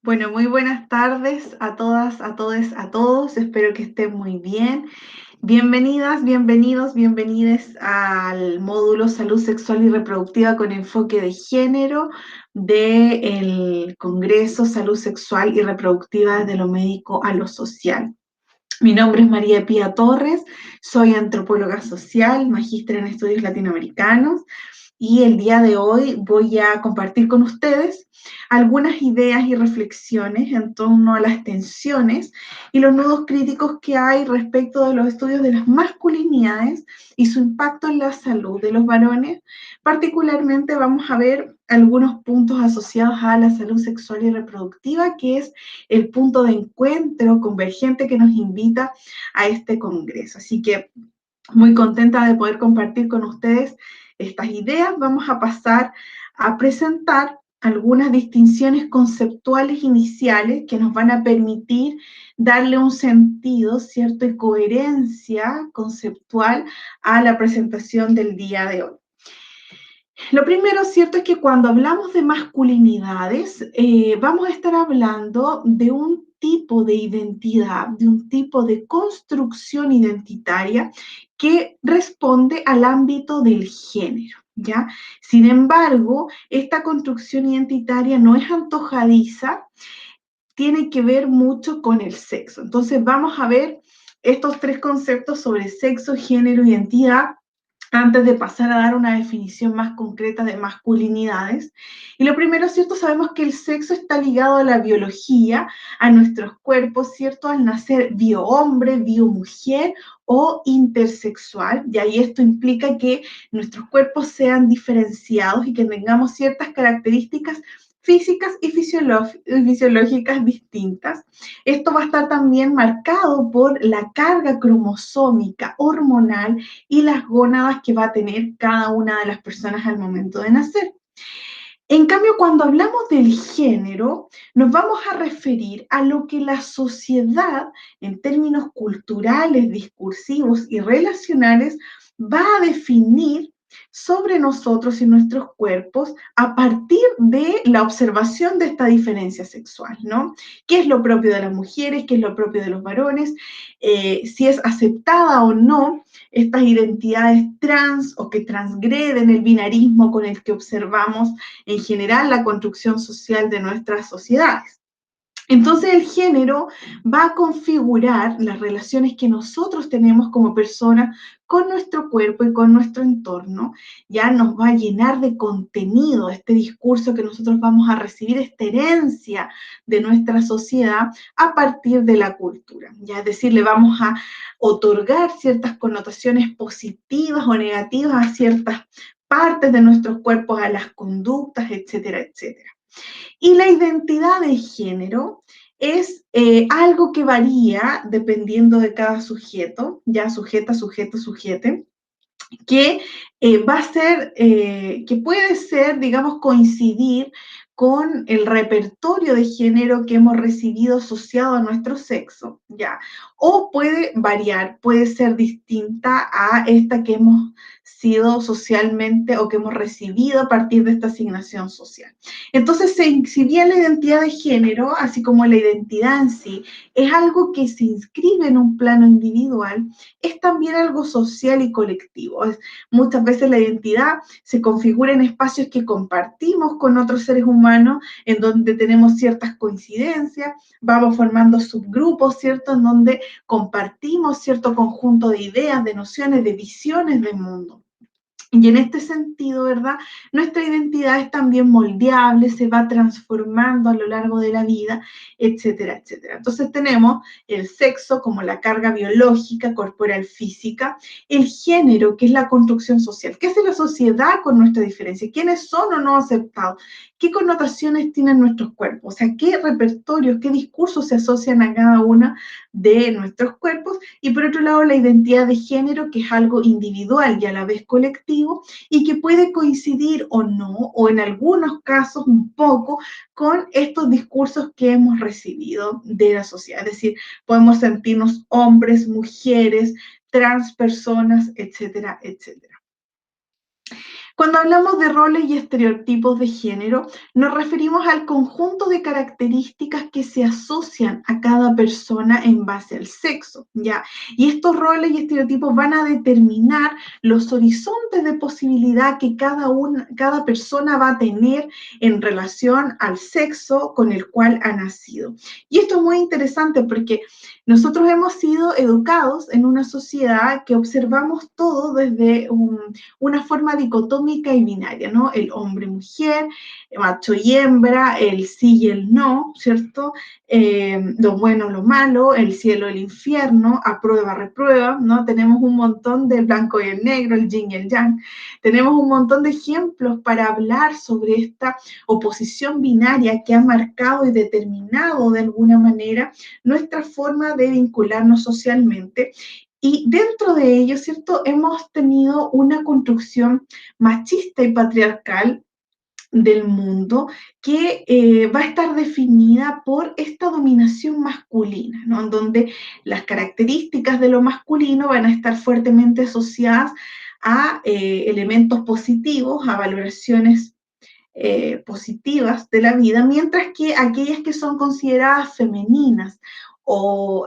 Bueno, muy buenas tardes a todas, a todos, a todos. Espero que estén muy bien. Bienvenidas, bienvenidos, bienvenides al módulo Salud Sexual y Reproductiva con enfoque de género del Congreso Salud Sexual y Reproductiva desde lo médico a lo social. Mi nombre es María Pía Torres, soy antropóloga social, magíster en estudios latinoamericanos y el día de hoy voy a compartir con ustedes algunas ideas y reflexiones en torno a las tensiones y los nudos críticos que hay respecto de los estudios de las masculinidades y su impacto en la salud de los varones. Particularmente vamos a ver algunos puntos asociados a la salud sexual y reproductiva, que es el punto de encuentro convergente que nos invita a este congreso. Así que muy contenta de poder compartir con ustedes estas ideas. Vamos a pasar a presentar algunas distinciones conceptuales iniciales que nos van a permitir darle un sentido, ¿cierto? Y coherencia conceptual a la presentación del día de hoy. Lo primero, cierto, es que cuando hablamos de masculinidades, vamos a estar hablando de un tipo de identidad, de un tipo de construcción identitaria que responde al ámbito del género, ¿ya? Sin embargo, esta construcción identitaria no es antojadiza, tiene que ver mucho con el sexo. Entonces, vamos a ver estos tres conceptos sobre sexo, género, identidad antes de pasar a dar una definición más concreta de masculinidades. Y lo primero, ¿cierto? Sabemos que el sexo está ligado a la biología, a nuestros cuerpos, ¿cierto? Al nacer biohombre, biomujer o intersexual, y ahí esto implica que nuestros cuerpos sean diferenciados y que tengamos ciertas características físicas y fisiológicas distintas. Esto va a estar también marcado por la carga cromosómica, hormonal y las gónadas que va a tener cada una de las personas al momento de nacer. En cambio, cuando hablamos del género, nos vamos a referir a lo que la sociedad, en términos culturales, discursivos y relacionales, va a definir sobre nosotros y nuestros cuerpos a partir de la observación de esta diferencia sexual, ¿no? ¿Qué es lo propio de las mujeres? ¿Qué es lo propio de los varones? Si es aceptada o no estas identidades trans o que transgreden el binarismo con el que observamos en general la construcción social de nuestras sociedades. Entonces el género va a configurar las relaciones que nosotros tenemos como personas con nuestro cuerpo y con nuestro entorno, ya nos va a llenar de contenido este discurso que nosotros vamos a recibir, esta herencia de nuestra sociedad a partir de la cultura, ya es decir, le vamos a otorgar ciertas connotaciones positivas o negativas a ciertas partes de nuestros cuerpos, a las conductas, etcétera, etcétera. Y la identidad de género es algo que varía dependiendo de cada sujeto, ya sujeta, sujeto, sujete, que va a ser, que puede ser, digamos, coincidir con el repertorio de género que hemos recibido asociado a nuestro sexo, ¿ya? O puede variar, puede ser distinta a esta que hemos sido socialmente o que hemos recibido a partir de esta asignación social. Entonces, si bien la identidad de género, así como la identidad en sí, es algo que se inscribe en un plano individual, es también algo social y colectivo. Muchas veces la identidad se configura en espacios que compartimos con otros seres humanos, en donde tenemos ciertas coincidencias, vamos formando subgrupos, ¿cierto? En donde compartimos cierto conjunto de ideas, de nociones, de visiones del mundo. Y en este sentido, ¿verdad? Nuestra identidad es también moldeable, se va transformando a lo largo de la vida, etcétera, etcétera. Entonces tenemos el sexo como la carga biológica, corporal, física, el género, que es la construcción social. ¿Qué hace la sociedad con nuestra diferencia? ¿Quiénes son o no aceptados? ¿Qué connotaciones tienen nuestros cuerpos? O sea, ¿qué repertorios, qué discursos se asocian a cada uno de nuestros cuerpos? Y por otro lado, la identidad de género, que es algo individual y a la vez colectivo, y que puede coincidir o no, o en algunos casos un poco, con estos discursos que hemos recibido de la sociedad. Es decir, podemos sentirnos hombres, mujeres, trans personas, etcétera, etcétera. Cuando hablamos de roles y estereotipos de género, nos referimos al conjunto de características que se asocian a cada persona en base al sexo, ¿ya? Y estos roles y estereotipos van a determinar los horizontes de posibilidad que cada persona va a tener en relación al sexo con el cual ha nacido. Y esto es muy interesante porque nosotros hemos sido educados en una sociedad que observamos todo desde una forma dicotómica y binaria, ¿no? El hombre-mujer, macho y hembra, el sí y el no, ¿cierto? Lo bueno, lo malo, el cielo, el infierno, aprueba, reprueba, ¿no? Tenemos un montón del blanco y el negro, el yin y el yang. Tenemos un montón de ejemplos para hablar sobre esta oposición binaria que ha marcado y determinado de alguna manera nuestra forma de vincularnos socialmente. Y dentro de ello, ¿cierto? Hemos tenido una construcción machista y patriarcal del mundo que va a estar definida por esta dominación masculina, ¿no? En donde las características de lo masculino van a estar fuertemente asociadas a elementos positivos, a valoraciones positivas de la vida, mientras que aquellas que son consideradas femeninas o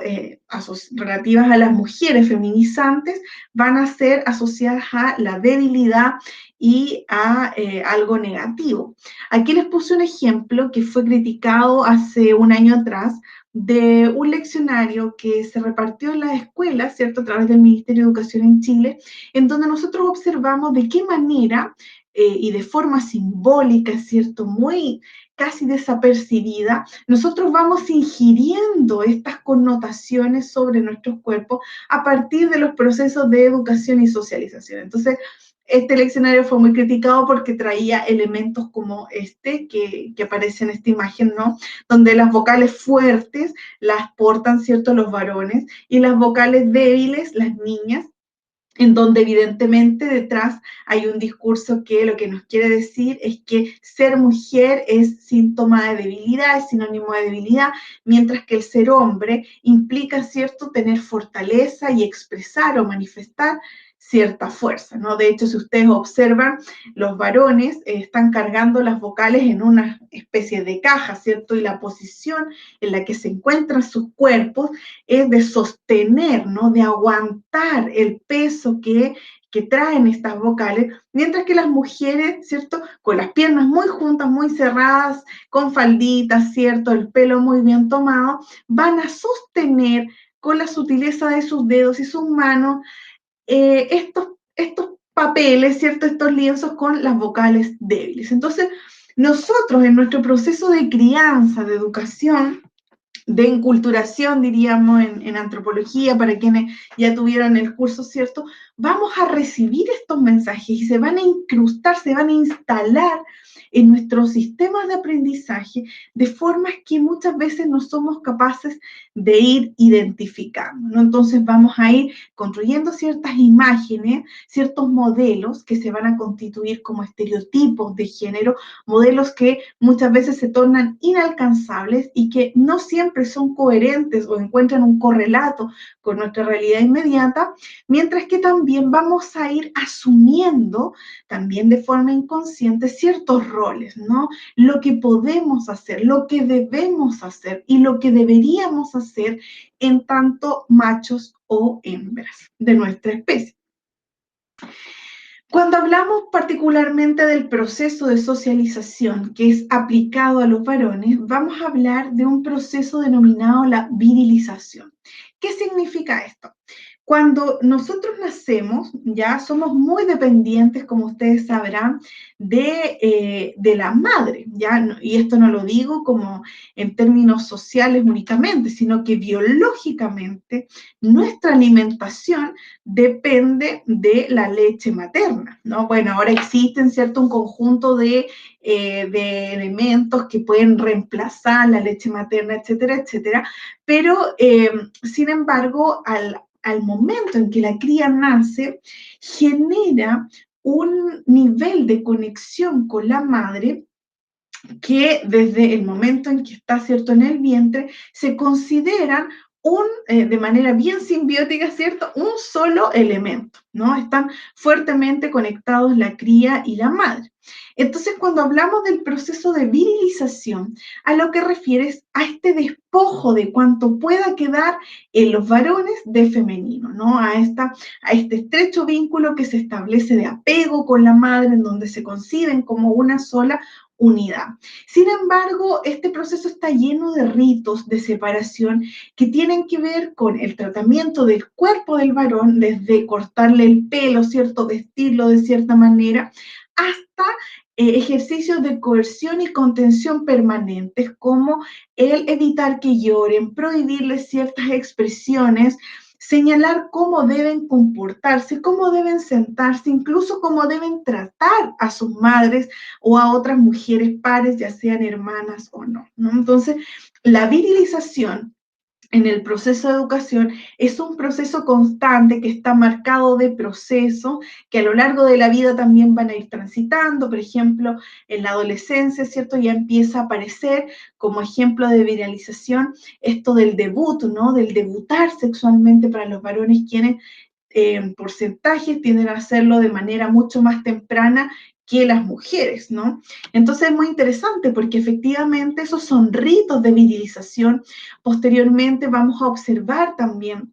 relativas a las mujeres feminizantes van a ser asociadas a la debilidad y a algo negativo. Aquí les puse un ejemplo que fue criticado hace un año atrás de un leccionario que se repartió en las escuelas, ¿cierto?, a través del Ministerio de Educación en Chile, en donde nosotros observamos de qué manera y de forma simbólica, ¿cierto? Muy casi desapercibida, nosotros vamos ingiriendo estas connotaciones sobre nuestros cuerpos a partir de los procesos de educación y socialización. Entonces, este leccionario fue muy criticado porque traía elementos como este que aparece en esta imagen, ¿no? Donde las vocales fuertes las portan, ¿cierto?, los varones y las vocales débiles, las niñas, en donde evidentemente detrás hay un discurso que lo que nos quiere decir es que ser mujer es síntoma de debilidad, es sinónimo de debilidad, mientras que el ser hombre implica, ¿cierto?, tener fortaleza y expresar o manifestar cierta fuerza, ¿no? De hecho, si ustedes observan, los varones están cargando las vocales en una especie de caja, ¿cierto? Y la posición en la que se encuentran sus cuerpos es de sostener, ¿no? De aguantar el peso que traen estas vocales, mientras que las mujeres, ¿cierto? Con las piernas muy juntas, muy cerradas, con falditas, ¿cierto? El pelo muy bien tomado, van a sostener con la sutileza de sus dedos y sus manos estos papeles, ¿cierto? Estos lienzos con las vocales débiles. Entonces, nosotros en nuestro proceso de crianza, de educación, de enculturación, diríamos, en antropología, para quienes ya tuvieron el curso, ¿cierto? Vamos a recibir estos mensajes y se van a incrustar, se van a instalar en nuestros sistemas de aprendizaje de formas que muchas veces no somos capaces de ir identificando, ¿no? Entonces vamos a ir construyendo ciertas imágenes, ciertos modelos que se van a constituir como estereotipos de género, modelos que muchas veces se tornan inalcanzables y que no siempre son coherentes o encuentran un correlato con nuestra realidad inmediata, mientras que también vamos a ir asumiendo, también de forma inconsciente, ciertos roles, ¿no? Lo que podemos hacer, lo que debemos hacer y lo que deberíamos hacer en tanto machos o hembras de nuestra especie. Cuando hablamos particularmente del proceso de socialización que es aplicado a los varones, vamos a hablar de un proceso denominado la virilización. ¿Qué significa esto? Cuando nosotros nacemos, ya somos muy dependientes, como ustedes sabrán, de la madre, ¿ya? Y esto no lo digo como en términos sociales únicamente, sino que biológicamente nuestra alimentación depende de la leche materna, ¿no? Bueno, ahora existen, ¿cierto?, un conjunto de elementos que pueden reemplazar la leche materna, etcétera, etcétera, pero sin embargo, al momento en que la cría nace, genera un nivel de conexión con la madre que desde el momento en que está, ¿cierto?, en el vientre, se consideran de manera bien simbiótica, ¿cierto? Un solo elemento, ¿no? Están fuertemente conectados la cría y la madre. Entonces, cuando hablamos del proceso de virilización, a lo que refieres a este despojo de cuanto pueda quedar en los varones de femenino, ¿no? A este estrecho vínculo que se establece de apego con la madre, en donde se conciben como una sola unidad. Sin embargo, este proceso está lleno de ritos de separación que tienen que ver con el tratamiento del cuerpo del varón, desde cortarle el pelo, ¿cierto? Vestirlo de cierta manera, hasta ejercicios de coerción y contención permanentes, como el evitar que lloren, prohibirles ciertas expresiones, señalar cómo deben comportarse, cómo deben sentarse, incluso cómo deben tratar a sus madres o a otras mujeres pares, ya sean hermanas o no, ¿no? Entonces, la virilización en el proceso de educación es un proceso constante que está marcado de proceso, que a lo largo de la vida también van a ir transitando. Por ejemplo, en la adolescencia, ¿cierto? Ya empieza a aparecer como ejemplo de viralización esto del debut, ¿no? Del debutar sexualmente para los varones, quienes en porcentajes tienden a hacerlo de manera mucho más temprana que las mujeres, ¿no? Entonces es muy interesante porque efectivamente esos son ritos de virilización. Posteriormente vamos a observar también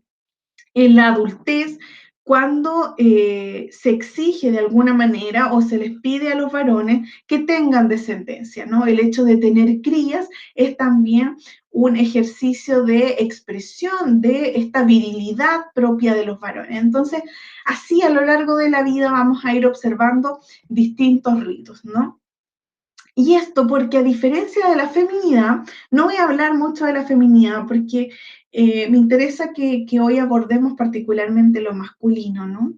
en la adultez cuando se exige de alguna manera o se les pide a los varones que tengan descendencia, ¿no? El hecho de tener crías es también un ejercicio de expresión de esta virilidad propia de los varones. Entonces, así a lo largo de la vida vamos a ir observando distintos ritos, ¿no? Y esto porque a diferencia de la feminidad, no voy a hablar mucho de la feminidad porque me interesa que hoy abordemos particularmente lo masculino, ¿no?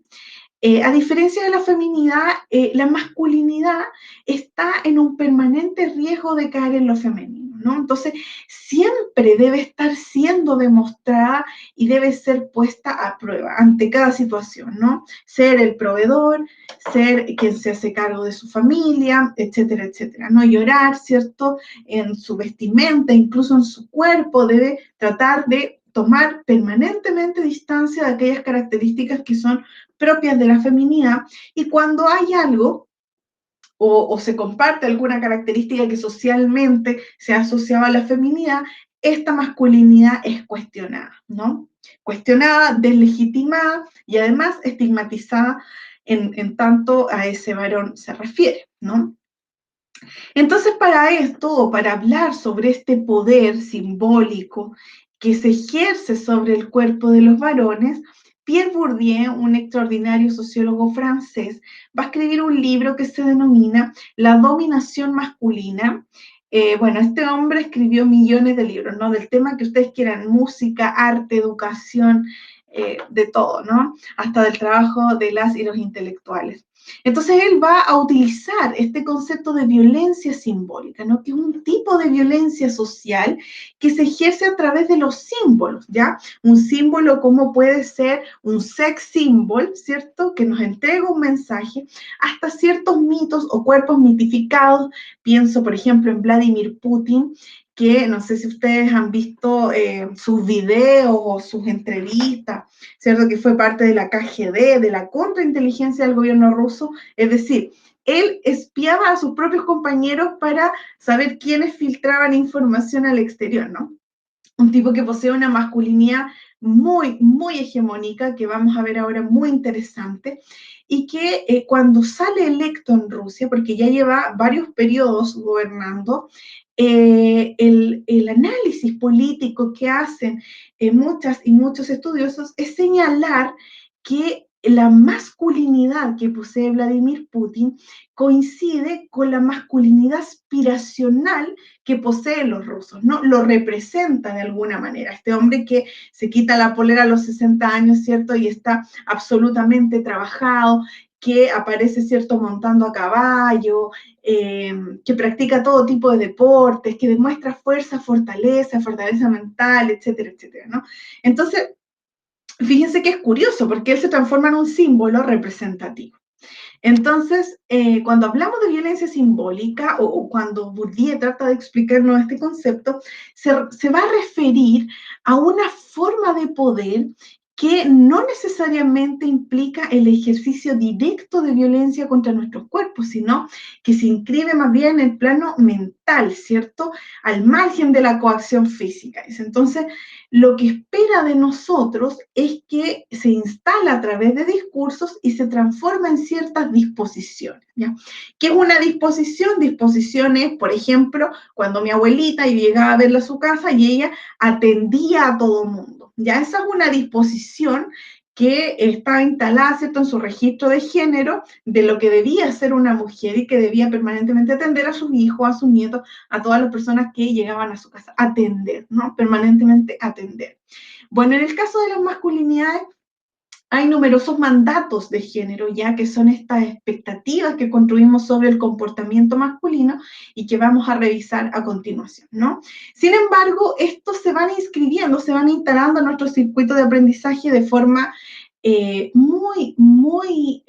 A diferencia de la masculinidad está en un permanente riesgo de caer en lo femenino, ¿no? Entonces, siempre debe estar siendo demostrada y debe ser puesta a prueba ante cada situación, ¿no? Ser el proveedor, ser quien se hace cargo de su familia, etcétera, etcétera. No llorar, ¿cierto? En su vestimenta, incluso en su cuerpo, debe tratar de tomar permanentemente distancia de aquellas características que son propias de la feminidad, y cuando hay algo o se comparte alguna característica que socialmente se ha asociado a la feminidad, esta masculinidad es cuestionada, ¿no? Cuestionada, deslegitimada y además estigmatizada en tanto a ese varón se refiere, ¿no? Entonces, para esto, o para hablar sobre este poder simbólico que se ejerce sobre el cuerpo de los varones, Pierre Bourdieu, un extraordinario sociólogo francés, va a escribir un libro que se denomina La dominación masculina. Bueno, este hombre escribió millones de libros, ¿no? Del tema que ustedes quieran, música, arte, educación, de todo, ¿no? Hasta del trabajo de las y los intelectuales. Entonces él va a utilizar este concepto de violencia simbólica, ¿no? Que es un tipo de violencia social que se ejerce a través de los símbolos, ¿ya? Un símbolo como puede ser un sex symbol, ¿cierto? Que nos entrega un mensaje, hasta ciertos mitos o cuerpos mitificados. Pienso, por ejemplo, en Vladimir Putin, que no sé si ustedes han visto sus videos o sus entrevistas, ¿cierto? Que fue parte de la KGB, de la contrainteligencia del gobierno ruso. Es decir, él espiaba a sus propios compañeros para saber quiénes filtraban información al exterior, ¿no? Un tipo que posee una masculinidad muy, muy hegemónica, que vamos a ver ahora muy interesante, y que cuando sale electo en Rusia, porque ya lleva varios periodos gobernando, el análisis político que hacen muchas y muchos estudiosos es señalar que la masculinidad que posee Vladimir Putin coincide con la masculinidad aspiracional que poseen los rusos, ¿no? Lo representa de alguna manera. Este hombre que se quita la polera a los 60 años, ¿cierto? Y está absolutamente trabajado, que aparece, ¿cierto?, montando a caballo, que practica todo tipo de deportes, que demuestra fuerza, fortaleza mental, etcétera, etcétera, ¿no? Entonces, fíjense que es curioso, porque él se transforma en un símbolo representativo. Entonces, cuando hablamos de violencia simbólica o cuando Bourdieu trata de explicarnos este concepto, se va a referir a una forma de poder que no necesariamente implica el ejercicio directo de violencia contra nuestros cuerpos, sino que se inscribe más bien en el plano mental, ¿cierto? Al margen de la coacción física. Entonces, lo que espera de nosotros es que se instala a través de discursos y se transforma en ciertas disposiciones, ¿ya? ¿Qué es una disposición? Disposición es, por ejemplo, cuando mi abuelita llegaba a verla a su casa y ella atendía a todo el mundo, ¿ya? Esa es una disposición que está instalada, ¿cierto?, en su registro de género de lo que debía ser una mujer y que debía permanentemente atender a sus hijos, a sus nietos, a todas las personas que llegaban a su casa, atender, ¿no? Permanentemente atender. Bueno, en el caso de las masculinidades, hay numerosos mandatos de género, ya que son estas expectativas que construimos sobre el comportamiento masculino y que vamos a revisar a continuación, ¿no? Sin embargo, estos se van inscribiendo, se van instalando en nuestro circuito de aprendizaje de forma muy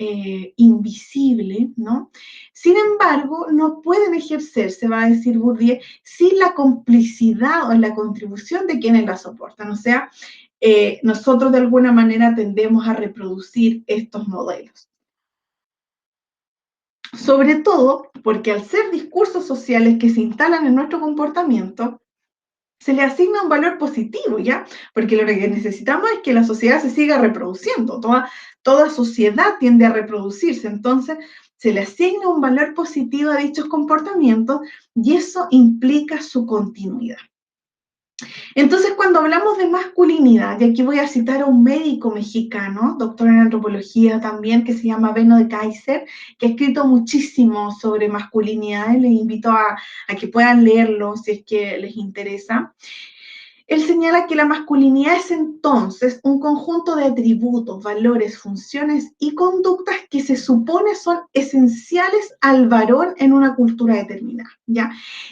invisible, ¿no? Sin embargo, no pueden ejercerse, va a decir Bourdieu, sin la complicidad o la contribución de quienes la soportan. O sea, nosotros de alguna manera tendemos a reproducir estos modelos. Sobre todo porque al ser discursos sociales que se instalan en nuestro comportamiento, se le asigna un valor positivo, ¿ya? Porque lo que necesitamos es que la sociedad se siga reproduciendo, toda sociedad tiende a reproducirse, entonces se le asigna un valor positivo a dichos comportamientos y eso implica su continuidad. Entonces, cuando hablamos de masculinidad, y aquí voy a citar a un médico mexicano, doctor en antropología también, que se llama Beno de Kaiser, que ha escrito muchísimo sobre masculinidad, y les invito a que puedan leerlo si es que les interesa. Él señala que la masculinidad es entonces un conjunto de atributos, valores, funciones y conductas que se supone son esenciales al varón en una cultura determinada, ¿ya?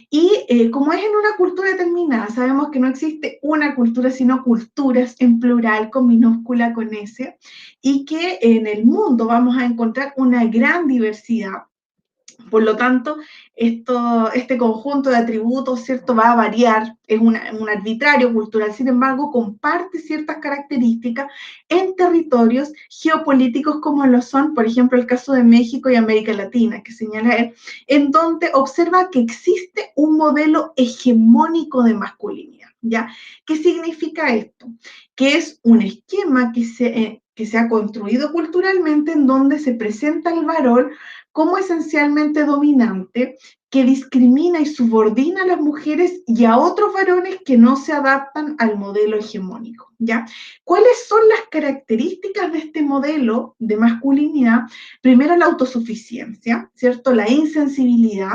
Y como es en una cultura determinada, sabemos que no existe una cultura, sino culturas en plural, con minúscula, con S, y que en el mundo vamos a encontrar una gran diversidad. Por lo tanto, este conjunto de atributos, ¿cierto?, va a variar, es un arbitrario cultural, sin embargo, comparte ciertas características en territorios geopolíticos como lo son, por ejemplo, el caso de México y América Latina, que señala él, en donde observa que existe un modelo hegemónico de masculinidad, ¿ya? ¿Qué significa esto? Que es un esquema que se ha construido culturalmente en donde se presenta el varón como esencialmente dominante, que discrimina y subordina a las mujeres y a otros varones que no se adaptan al modelo hegemónico, ¿ya? ¿Cuáles son las características de este modelo de masculinidad? Primero, la autosuficiencia, ¿cierto? La insensibilidad,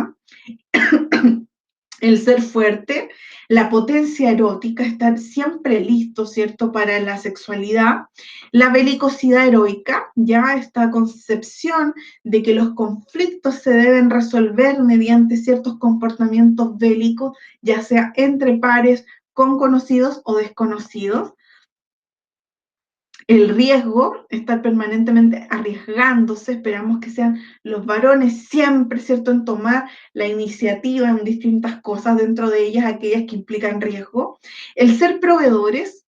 el ser fuerte, la potencia erótica, estar siempre listo, ¿cierto?, para la sexualidad, la belicosidad heroica, ya esta concepción de que los conflictos se deben resolver mediante ciertos comportamientos bélicos, ya sea entre pares, con conocidos o desconocidos, el riesgo, estar permanentemente arriesgándose, esperamos que sean los varones siempre, ¿cierto?, en tomar la iniciativa en distintas cosas, dentro de ellas aquellas que implican riesgo, el ser proveedores,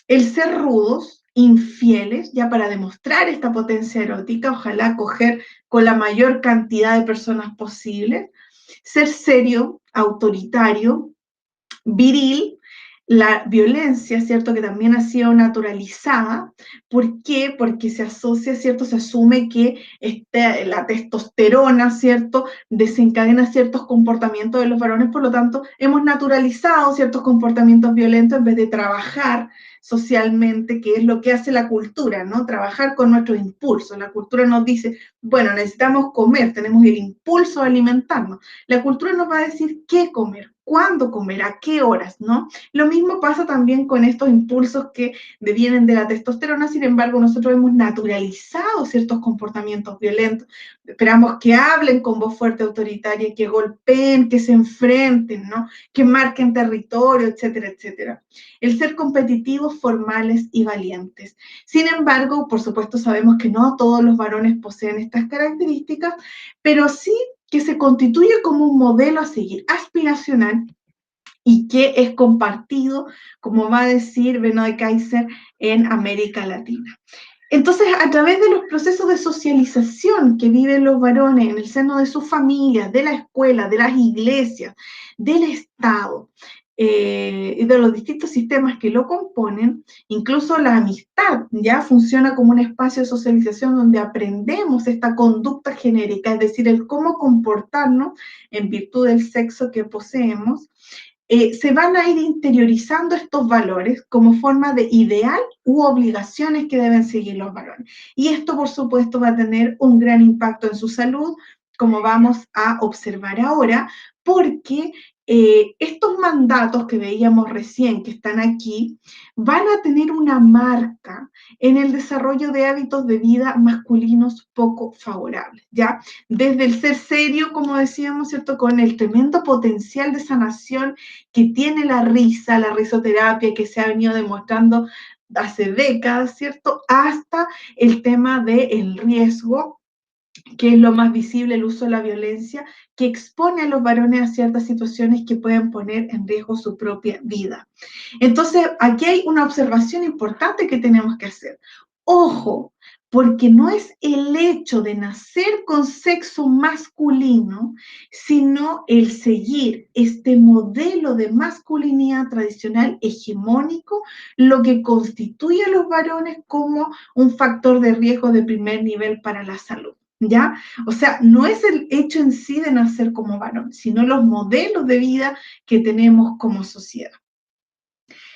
el ser rudos, infieles, ya para demostrar esta potencia erótica, ojalá coger con la mayor cantidad de personas posible, ser serio, autoritario, viril, la violencia, ¿cierto?, que también ha sido naturalizada. ¿Por qué? Porque se asocia, ¿cierto?, se asume que la testosterona, ¿cierto?, desencadena ciertos comportamientos de los varones, por lo tanto, hemos naturalizado ciertos comportamientos violentos en vez de trabajar socialmente, que es lo que hace la cultura, ¿no? Trabajar con nuestros impulsos. La cultura nos dice, bueno, necesitamos comer, tenemos el impulso de alimentarnos. La cultura nos va a decir qué comer, cuándo comer, a qué horas, ¿no? Lo mismo pasa también con estos impulsos que devienen de la testosterona. Sin embargo, nosotros hemos naturalizado ciertos comportamientos violentos. Esperamos que hablen con voz fuerte autoritaria, que golpeen, que se enfrenten, ¿no? Que marquen territorio, etcétera, etcétera. El ser competitivos, formales y valientes. Sin embargo, por supuesto, sabemos que no todos los varones poseen estas características, pero sí que se constituye como un modelo a seguir, aspiracional, y que es compartido, como va a decir Benoit Kaiser, en América Latina. Entonces, a través de los procesos de socialización que viven los varones en el seno de sus familias, de la escuela, de las iglesias, del Estado, y de los distintos sistemas que lo componen, incluso la amistad ya funciona como un espacio de socialización donde aprendemos esta conducta genérica, es decir, el cómo comportarnos en virtud del sexo que poseemos. Se van a ir interiorizando estos valores como forma de ideal u obligaciones que deben seguir los varones. Y esto, por supuesto, va a tener un gran impacto en su salud, como vamos a observar ahora, porque estos mandatos que veíamos recién, que están aquí, van a tener una marca en el desarrollo de hábitos de vida masculinos poco favorables, ¿ya? Desde el ser serio, como decíamos, ¿cierto? Con el tremendo potencial de sanación que tiene la risa, la risoterapia, que se ha venido demostrando hace décadas, ¿cierto? Hasta el tema del riesgo, que es lo más visible, el uso de la violencia, que expone a los varones a ciertas situaciones que pueden poner en riesgo su propia vida. Entonces, aquí hay una observación importante que tenemos que hacer. Ojo, porque no es el hecho de nacer con sexo masculino, sino el seguir este modelo de masculinidad tradicional hegemónico, lo que constituye a los varones como un factor de riesgo de primer nivel para la salud. ¿Ya? O sea, no es el hecho en sí de nacer como varón, sino los modelos de vida que tenemos como sociedad.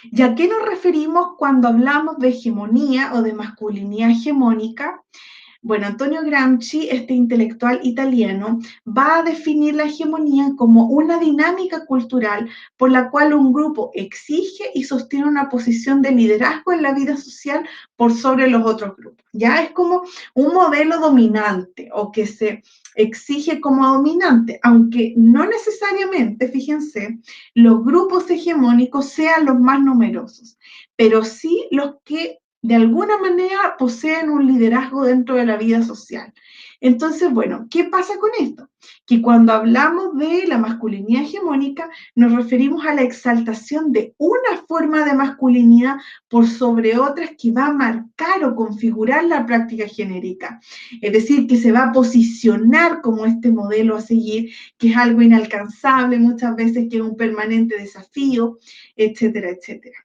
¿Y a qué nos referimos cuando hablamos de hegemonía o de masculinidad hegemónica? Bueno, Antonio Gramsci, este intelectual italiano, va a definir la hegemonía como una dinámica cultural por la cual un grupo exige y sostiene una posición de liderazgo en la vida social por sobre los otros grupos. Ya es como un modelo dominante o que se exige como dominante, aunque no necesariamente, fíjense, los grupos hegemónicos sean los más numerosos, pero sí los que de alguna manera poseen un liderazgo dentro de la vida social. Entonces, bueno, ¿qué pasa con esto? Que cuando hablamos de la masculinidad hegemónica, nos referimos a la exaltación de una forma de masculinidad por sobre otras que va a marcar o configurar la práctica genérica. Es decir, que se va a posicionar como este modelo a seguir, que es algo inalcanzable muchas veces, que es un permanente desafío, etcétera, etcétera.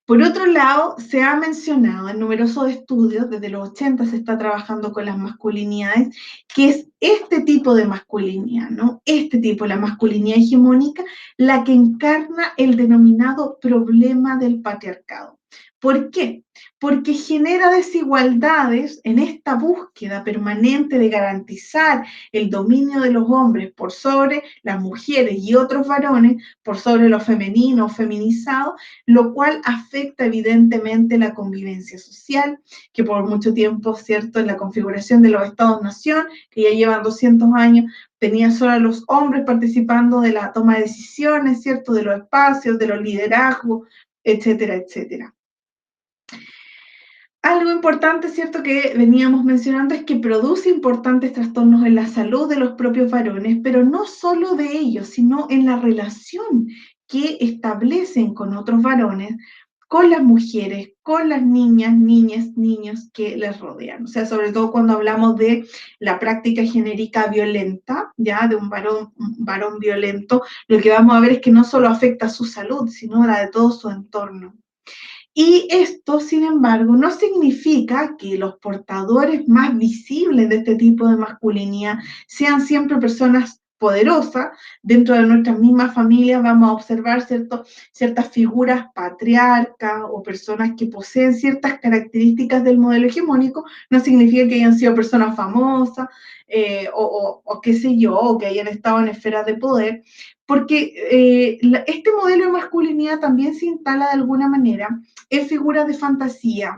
Por otro lado, se ha mencionado en numerosos estudios, desde los 80 se está trabajando con las masculinidades, que es este tipo de masculinidad, ¿no? Este tipo, la masculinidad hegemónica, la que encarna el denominado problema del patriarcado. ¿Por qué? Porque genera desigualdades en esta búsqueda permanente de garantizar el dominio de los hombres por sobre las mujeres y otros varones, por sobre lo femenino o feminizado, lo cual afecta evidentemente la convivencia social, que por mucho tiempo, ¿cierto?, en la configuración de los Estados-nación, que ya llevan 200 años, tenían solo a los hombres participando de la toma de decisiones, ¿cierto?, de los espacios, de los liderazgos, etcétera, etcétera. Algo importante, ¿cierto?, que veníamos mencionando es que produce importantes trastornos en la salud de los propios varones, pero no solo de ellos, sino en la relación que establecen con otros varones, con las mujeres, con las niñas, niños que les rodean. O sea, sobre todo cuando hablamos de la práctica genérica violenta, ya de un varón violento, lo que vamos a ver es que no solo afecta a su salud, sino a la de todo su entorno. Y esto, sin embargo, no significa que los portadores más visibles de este tipo de masculinidad sean siempre personas poderosa, dentro de nuestras mismas familias vamos a observar ciertas figuras patriarcas o personas que poseen ciertas características del modelo hegemónico. No significa que hayan sido personas famosas o qué sé yo, o que hayan estado en esferas de poder, porque este modelo de masculinidad también se instala de alguna manera en figuras de fantasía,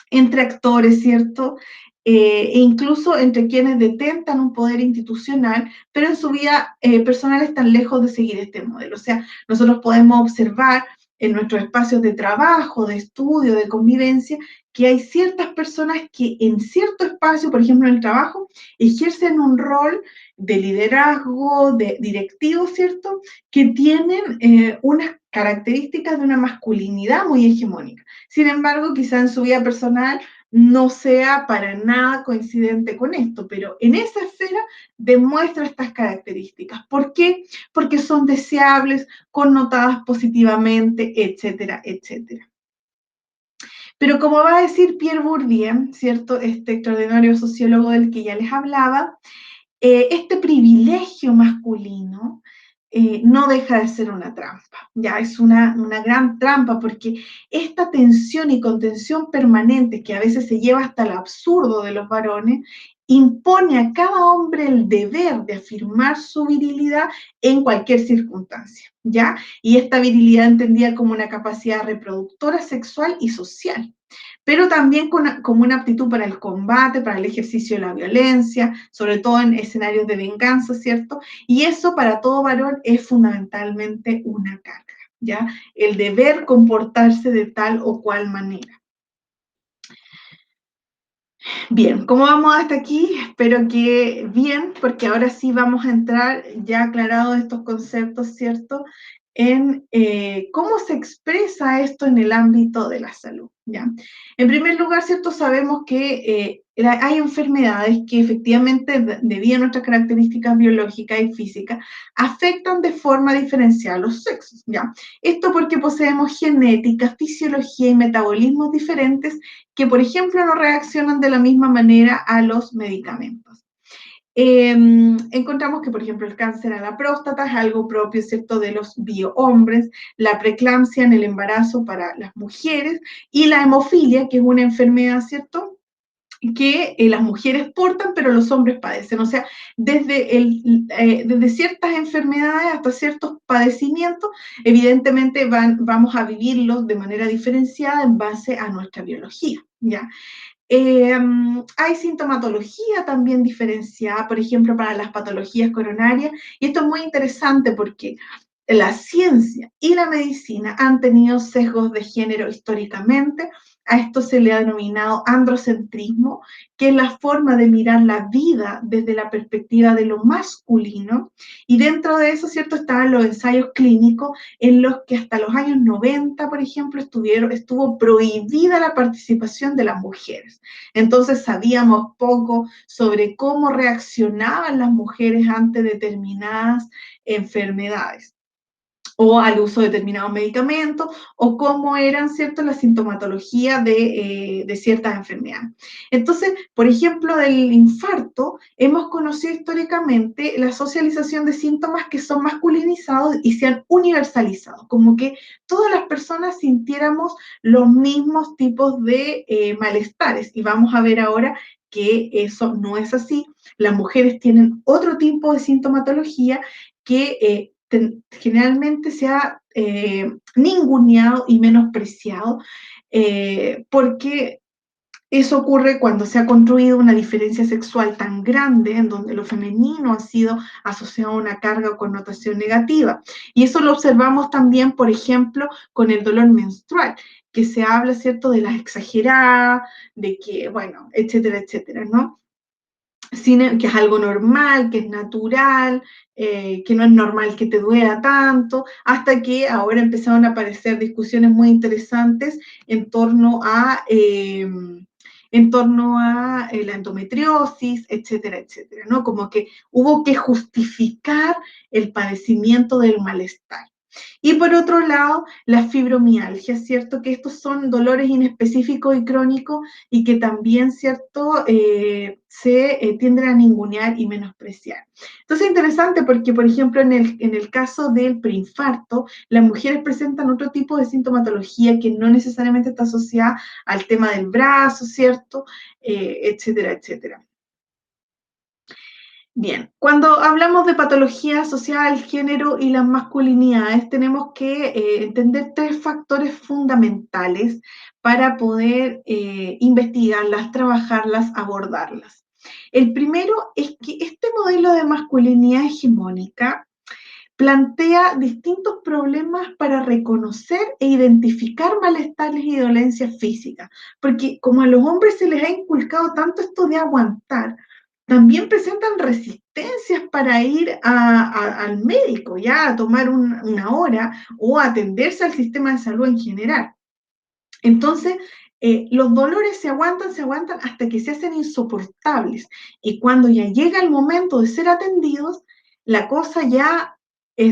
entre actores, ¿cierto? E incluso entre quienes detentan un poder institucional, pero en su vida personal están lejos de seguir este modelo. O sea, nosotros podemos observar en nuestros espacios de trabajo, de estudio, de convivencia, que hay ciertas personas que en cierto espacio, por ejemplo en el trabajo, ejercen un rol de liderazgo, de directivo, ¿cierto? Que tienen unas características de una masculinidad muy hegemónica. Sin embargo, quizá en su vida personal no sea para nada coincidente con esto, pero en esa esfera demuestra estas características. ¿Por qué? Porque son deseables, connotadas positivamente, etcétera, etcétera. Pero como va a decir Pierre Bourdieu, ¿cierto? Este extraordinario sociólogo del que ya les hablaba, este privilegio masculino no deja de ser una trampa, ya es una gran trampa porque esta tensión y contención permanente que a veces se lleva hasta el absurdo de los varones, impone a cada hombre el deber de afirmar su virilidad en cualquier circunstancia, ¿ya? Y esta virilidad entendida como una capacidad reproductora sexual y social, pero también como una aptitud para el combate, para el ejercicio de la violencia, sobre todo en escenarios de venganza, ¿cierto? Y eso para todo varón es fundamentalmente una carga, ¿ya? El deber comportarse de tal o cual manera. Bien, ¿cómo vamos hasta aquí? Espero que bien, porque ahora sí vamos a entrar, ya aclarados estos conceptos, ¿cierto? En cómo se expresa esto en el ámbito de la salud, ¿ya? En primer lugar, ¿cierto? Sabemos que hay enfermedades que efectivamente, debido a nuestras características biológicas y físicas, afectan de forma diferencial a los sexos, ¿ya? Esto porque poseemos genética, fisiología y metabolismos diferentes que, por ejemplo, no reaccionan de la misma manera a los medicamentos. Encontramos que, por ejemplo, el cáncer a la próstata es algo propio, ¿cierto?, de los biohombres, la preeclampsia en el embarazo para las mujeres y la hemofilia, que es una enfermedad, ¿cierto?, que las mujeres portan, pero los hombres padecen. O sea, desde ciertas enfermedades hasta ciertos padecimientos, evidentemente vamos a vivirlos de manera diferenciada en base a nuestra biología, ¿ya? Hay sintomatología también diferenciada, por ejemplo, para las patologías coronarias, y esto es muy interesante porque la ciencia y la medicina han tenido sesgos de género históricamente. A esto se le ha denominado androcentrismo, que es la forma de mirar la vida desde la perspectiva de lo masculino, y dentro de eso, ¿cierto?, estaban los ensayos clínicos en los que hasta los años 90, por ejemplo, estuvo prohibida la participación de las mujeres. Entonces sabíamos poco sobre cómo reaccionaban las mujeres ante determinadas enfermedades o al uso de determinados medicamentos, o cómo eran, ¿cierto?, la sintomatología de ciertas enfermedades. Entonces, por ejemplo, del infarto, hemos conocido históricamente la socialización de síntomas que son masculinizados y se han universalizado, como que todas las personas sintiéramos los mismos tipos de malestares, y vamos a ver ahora que eso no es así. Las mujeres tienen otro tipo de sintomatología que generalmente se ha ninguneado y menospreciado, porque eso ocurre cuando se ha construido una diferencia sexual tan grande en donde lo femenino ha sido asociado a una carga o connotación negativa. Y eso lo observamos también, por ejemplo, con el dolor menstrual, que se habla, ¿cierto?, de las exageradas, de que, bueno, etcétera, etcétera, ¿no? Que es algo normal, que es natural, que no es normal que te duela tanto, hasta que ahora empezaron a aparecer discusiones muy interesantes en torno a la endometriosis, etcétera, etcétera, ¿no? Como que hubo que justificar el padecimiento del malestar. Y por otro lado, la fibromialgia, ¿cierto? Que estos son dolores inespecíficos y crónicos y que también, ¿cierto? Se tienden a ningunear y menospreciar. Entonces es interesante porque, por ejemplo, en el caso del preinfarto, las mujeres presentan otro tipo de sintomatología que no necesariamente está asociada al tema del brazo, ¿cierto? Etcétera, etcétera. Bien, cuando hablamos de patología asociada al género y las masculinidades, tenemos que entender tres factores fundamentales para poder investigarlas, trabajarlas, abordarlas. El primero es que este modelo de masculinidad hegemónica plantea distintos problemas para reconocer e identificar malestares y dolencias físicas, porque como a los hombres se les ha inculcado tanto esto de aguantar, también presentan resistencias para ir al médico, ya a tomar una hora o a atenderse al sistema de salud en general. Entonces, los dolores se aguantan hasta que se hacen insoportables. Y cuando ya llega el momento de ser atendidos, la cosa ya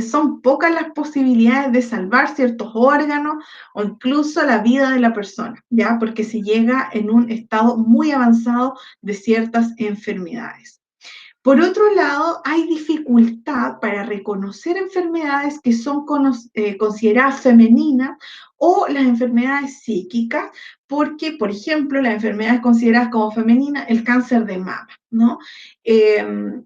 son pocas las posibilidades de salvar ciertos órganos o incluso la vida de la persona, ¿ya? Porque se llega en un estado muy avanzado de ciertas enfermedades. Por otro lado, hay dificultad para reconocer enfermedades que son consideradas femeninas o las enfermedades psíquicas, porque, por ejemplo, las enfermedades consideradas como femeninas, el cáncer de mama, ¿no? Eh,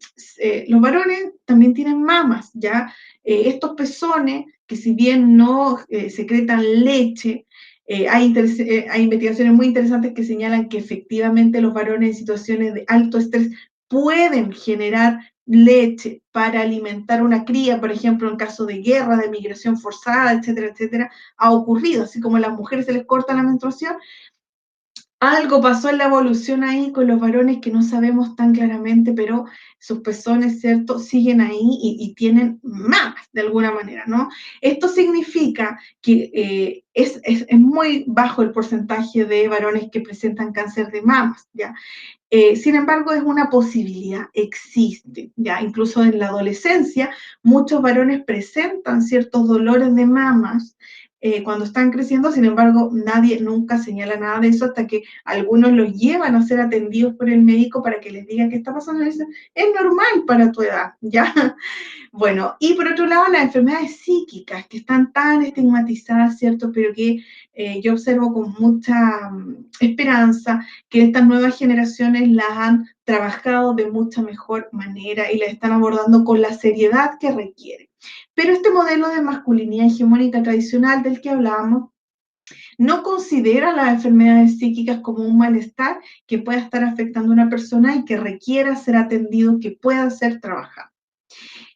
los varones también tienen mamas, ¿ya? Estos pezones, que si bien no secretan leche, hay investigaciones muy interesantes que señalan que efectivamente los varones en situaciones de alto estrés pueden generar leche para alimentar una cría, por ejemplo, en caso de guerra, de migración forzada, etcétera, etcétera, ha ocurrido, así como a las mujeres se les corta la menstruación, algo pasó en la evolución ahí con los varones que no sabemos tan claramente, pero sus pezones, ¿cierto?, siguen ahí y tienen mamas de alguna manera, ¿no? Esto significa que es muy bajo el porcentaje de varones que presentan cáncer de mamas, ¿ya? Sin embargo, es una posibilidad, existe, ya incluso en la adolescencia, muchos varones presentan ciertos dolores de mamas cuando están creciendo, sin embargo, nadie nunca señala nada de eso hasta que algunos los llevan a ser atendidos por el médico para que les diga qué está pasando y dicen, es normal para tu edad, ¿ya? Bueno, y por otro lado, las enfermedades psíquicas que están tan estigmatizadas, ¿cierto? Pero que yo observo con mucha esperanza que estas nuevas generaciones las han trabajado de mucha mejor manera y las están abordando con la seriedad que requiere. Pero este modelo de masculinidad hegemónica tradicional del que hablábamos no considera las enfermedades psíquicas como un malestar que pueda estar afectando a una persona y que requiera ser atendido, que pueda ser trabajado.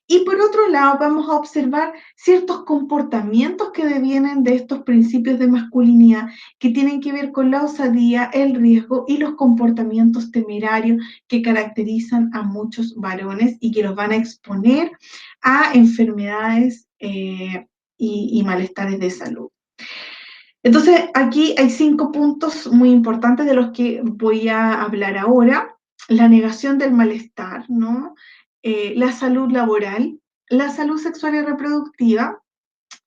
Y por otro lado, vamos a observar ciertos comportamientos que devienen de estos principios de masculinidad que tienen que ver con la osadía, el riesgo y los comportamientos temerarios que caracterizan a muchos varones y que los van a exponer a enfermedades y malestares de salud. Entonces, aquí hay 5 puntos muy importantes de los que voy a hablar ahora. La negación del malestar, ¿no? La salud laboral, la salud sexual y reproductiva,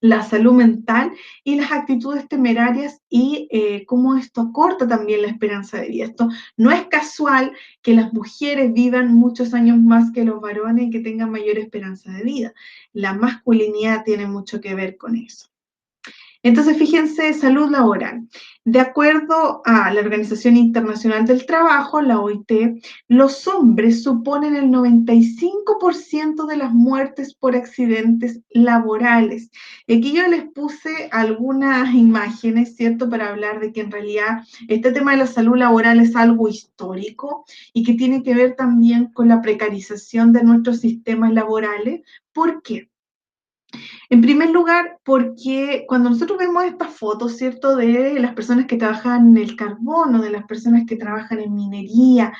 la salud mental y las actitudes temerarias y cómo esto corta también la esperanza de vida. Esto no es casual que las mujeres vivan muchos años más que los varones y que tengan mayor esperanza de vida. La masculinidad tiene mucho que ver con eso. Entonces, fíjense, salud laboral. De acuerdo a la Organización Internacional del Trabajo, la OIT, los hombres suponen el 95% de las muertes por accidentes laborales. Y aquí yo les puse algunas imágenes, ¿cierto?, para hablar de que en realidad este tema de la salud laboral es algo histórico y que tiene que ver también con la precarización de nuestros sistemas laborales. ¿Por qué? En primer lugar, porque cuando nosotros vemos estas fotos, ¿cierto?, de las personas que trabajan en el carbón, de las personas que trabajan en minería,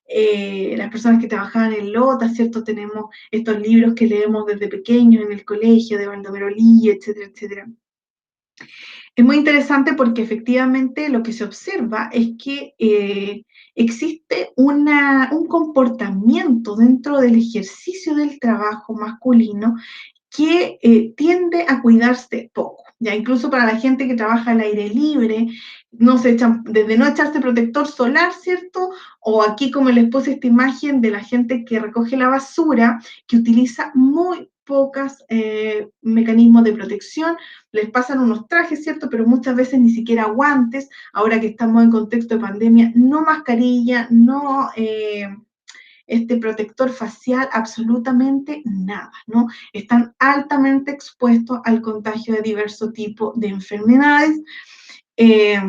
las personas que trabajan en lota, ¿cierto? Tenemos estos libros que leemos desde pequeños en el colegio, de Baldomero Lillo, etcétera, etcétera. Es muy interesante porque efectivamente lo que se observa es que existe un comportamiento dentro del ejercicio del trabajo masculino que tiende a cuidarse poco. Ya incluso para la gente que trabaja al aire libre, no se echan, desde no echarse protector solar, ¿cierto? O aquí como les puse esta imagen de la gente que recoge la basura, que utiliza muy pocos mecanismos de protección, les pasan unos trajes, ¿cierto? Pero muchas veces ni siquiera guantes, ahora que estamos en contexto de pandemia, no mascarilla, no este protector facial, absolutamente nada, ¿no? Están altamente expuestos al contagio de diversos tipos de enfermedades. Eh,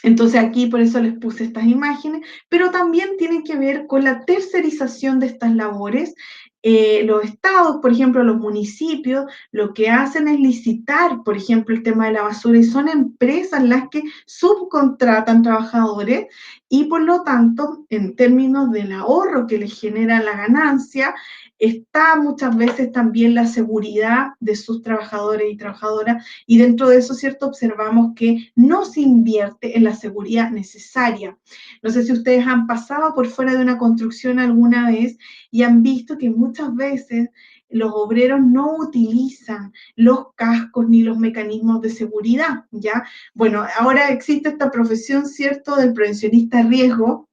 entonces aquí por eso les puse estas imágenes, pero también tienen que ver con la tercerización de estas labores. Los estados, por ejemplo, los municipios, lo que hacen es licitar, por ejemplo, el tema de la basura y son empresas las que subcontratan trabajadores y por lo tanto, en términos del ahorro que les genera la ganancia, está muchas veces también la seguridad de sus trabajadores y trabajadoras y dentro de eso, ¿cierto? Observamos que no se invierte en la seguridad necesaria. No sé si ustedes han pasado por fuera de una construcción alguna vez y han visto que muchas veces los obreros no utilizan los cascos ni los mecanismos de seguridad, ¿ya? Bueno, ahora existe esta profesión, ¿cierto?, del prevencionista de riesgo,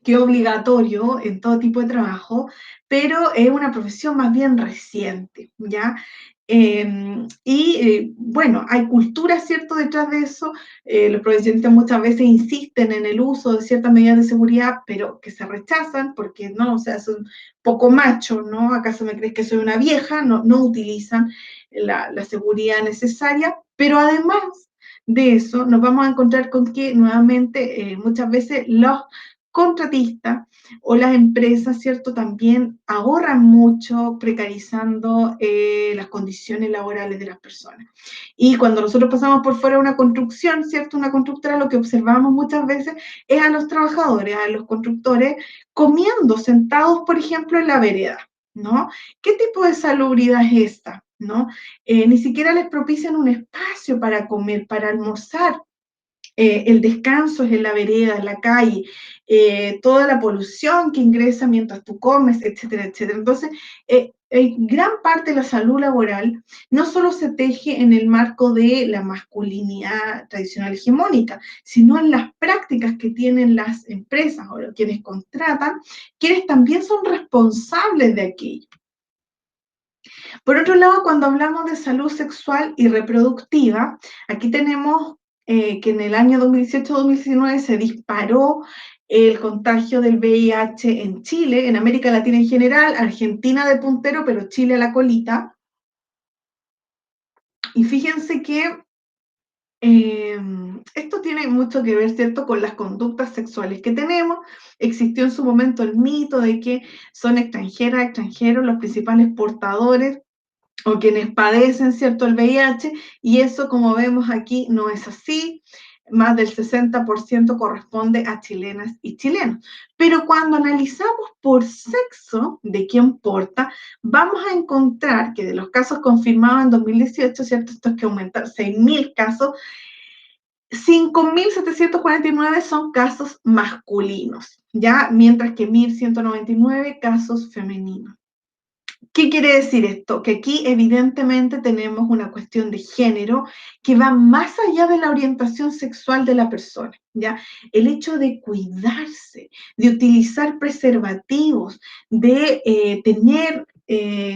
que es obligatorio en todo tipo de trabajo, pero es una profesión más bien reciente, ¿ya? Bueno, hay cultura, ¿cierto?, detrás de eso. Los profesionistas muchas veces insisten en el uso de ciertas medidas de seguridad, pero que se rechazan porque no, o sea, son poco machos, ¿no? ¿Acaso me crees que soy una vieja? No, no utilizan la seguridad necesaria, pero además de eso, nos vamos a encontrar con que nuevamente muchas veces los contratistas o las empresas, ¿cierto? También ahorran mucho precarizando las condiciones laborales de las personas. Y cuando nosotros pasamos por fuera de una construcción, ¿cierto? Una constructora, lo que observamos muchas veces es a los trabajadores, a los constructores, comiendo sentados, por ejemplo, en la vereda, ¿no? ¿Qué tipo de salubridad es esta? ¿No? Ni siquiera les propician un espacio para comer, para almorzar, el descanso es en la vereda, en la calle, toda la polución que ingresa mientras tú comes, etcétera, etcétera. Entonces, gran parte de la salud laboral no solo se teje en el marco de la masculinidad tradicional hegemónica, sino en las prácticas que tienen las empresas o quienes contratan, quienes también son responsables de aquello. Por otro lado, cuando hablamos de salud sexual y reproductiva, aquí tenemos que en el año 2018-2019 se disparó el contagio del VIH en Chile, en América Latina en general, Argentina de puntero, pero Chile a la colita. Y fíjense que esto tiene mucho que ver, ¿cierto?, con las conductas sexuales que tenemos. Existió en su momento el mito de que son extranjeras, extranjeros los principales portadores o quienes padecen, ¿cierto?, el VIH, y eso, como vemos aquí, no es así. Más del 60% corresponde a chilenas y chilenos. Pero cuando analizamos por sexo de quién porta, vamos a encontrar que de los casos confirmados en 2018, ¿cierto?, estos que aumentaron 6.000 casos, 5.749 son casos masculinos, ¿ya? Mientras que 1.199 casos femeninos. ¿Qué quiere decir esto? Que aquí evidentemente tenemos una cuestión de género que va más allá de la orientación sexual de la persona, ¿ya? El hecho de cuidarse, de utilizar preservativos, de tener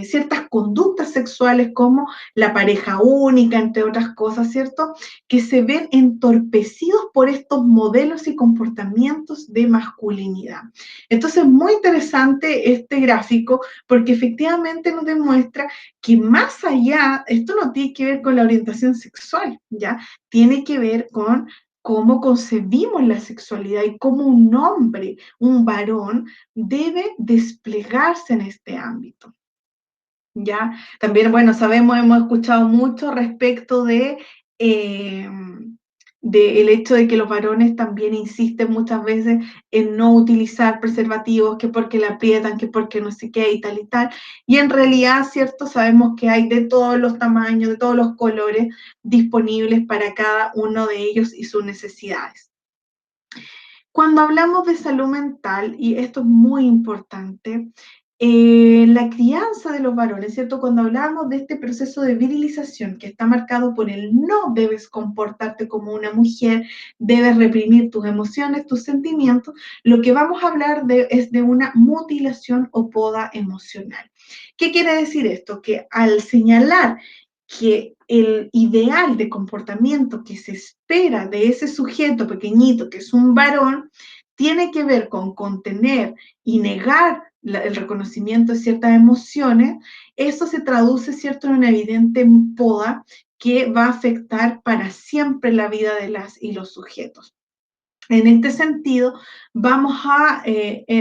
ciertas conductas sexuales como la pareja única, entre otras cosas, ¿cierto? Que se ven entorpecidos por estos modelos y comportamientos de masculinidad. Entonces, muy interesante este gráfico porque efectivamente nos demuestra que más allá, esto no tiene que ver con la orientación sexual, ¿ya? Tiene que ver con cómo concebimos la sexualidad y cómo un hombre, un varón, debe desplegarse en este ámbito. ¿Ya? También, bueno, sabemos, hemos escuchado mucho respecto eh, de el hecho de que los varones también insisten muchas veces en no utilizar preservativos, que porque la aprietan, que porque no sé qué y tal y tal. Y en realidad, ¿cierto? Sabemos que hay de todos los tamaños, de todos los colores disponibles para cada uno de ellos y sus necesidades. Cuando hablamos de salud mental, y esto es muy importante, La crianza de los varones, ¿cierto? Cuando hablamos de este proceso de virilización que está marcado por el no debes comportarte como una mujer, debes reprimir tus emociones, tus sentimientos, lo que vamos a hablar es de una mutilación o poda emocional. ¿Qué quiere decir esto? Que al señalar que el ideal de comportamiento que se espera de ese sujeto pequeñito, que es un varón, tiene que ver con contener y negar el reconocimiento de ciertas emociones, eso se traduce, ¿cierto?, en una evidente poda que va a afectar para siempre la vida de las y los sujetos. En este sentido, vamos a